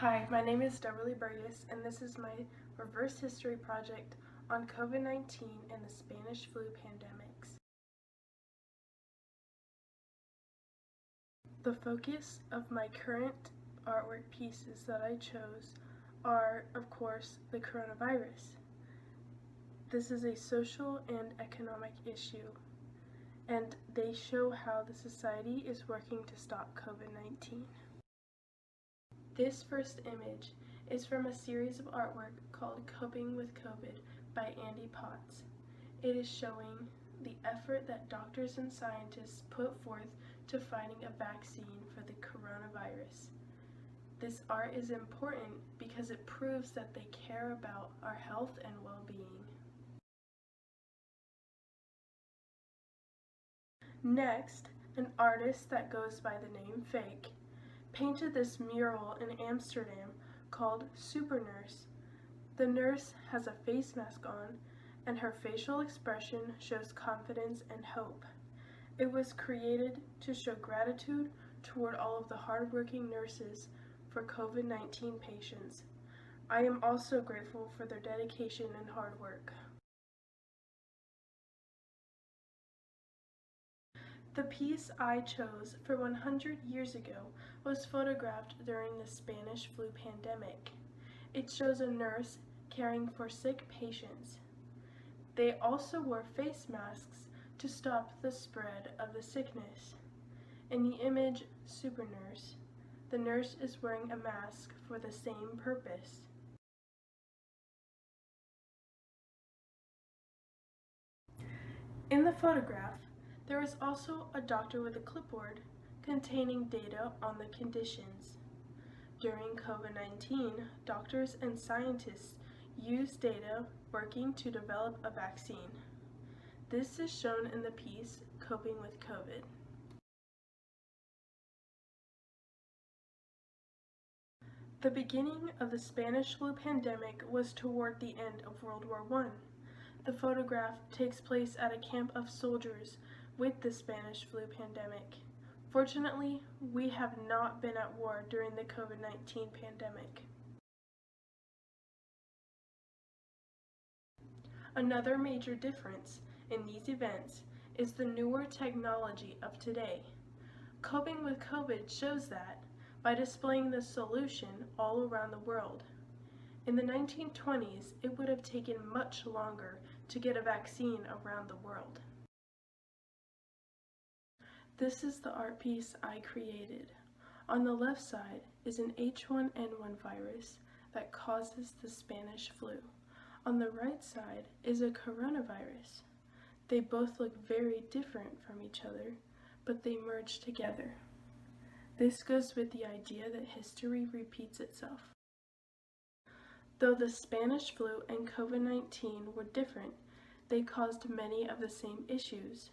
Hi, my name is Doverly Berges, and this is my reverse history project on COVID-19 and the Spanish flu pandemics. The focus of my current artwork pieces that I chose are, of course, the coronavirus. This is a social and economic issue, and they show how the society is working to stop COVID-19. This first image is from a series of artwork called Coping with COVID by Andy Potts. It is showing the effort that doctors and scientists put forth to finding a vaccine for the coronavirus. This art is important because it proves that they care about our health and well-being. Next, an artist that goes by the name Fake painted this mural in Amsterdam called Super Nurse. The nurse has a face mask on, and her facial expression shows confidence and hope. It was created to show gratitude toward all of the hardworking nurses for COVID-19 patients. I am also grateful for their dedication and hard work. The piece I chose for 100 years ago was photographed during the Spanish flu pandemic. It shows a nurse caring for sick patients. They also wore face masks to stop the spread of the sickness. In the image Super Nurse, the nurse is wearing a mask for the same purpose. In the photograph, there is also a doctor with a clipboard containing data on the conditions. During COVID-19, doctors and scientists use data working to develop a vaccine. This is shown in the piece Coping with COVID. The beginning of the Spanish flu pandemic was toward the end of World War I. The photograph takes place at a camp of soldiers with the Spanish flu pandemic. Fortunately, we have not been at war during the COVID-19 pandemic. Another major difference in these events is the newer technology of today. Coping with COVID shows that by displaying the solution all around the world. In the 1920s, it would have taken much longer to get a vaccine around the world. This is the art piece I created. On the left side is an H1N1 virus that causes the Spanish flu. On the right side is a coronavirus. They both look very different from each other, but they merge together. This goes with the idea that history repeats itself. Though the Spanish flu and COVID-19 were different, they caused many of the same issues.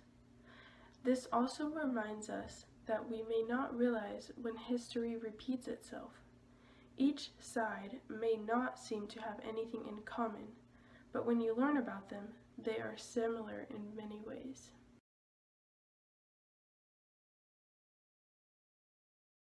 This also reminds us that we may not realize when history repeats itself. Each side may not seem to have anything in common, but when you learn about them, they are similar in many ways.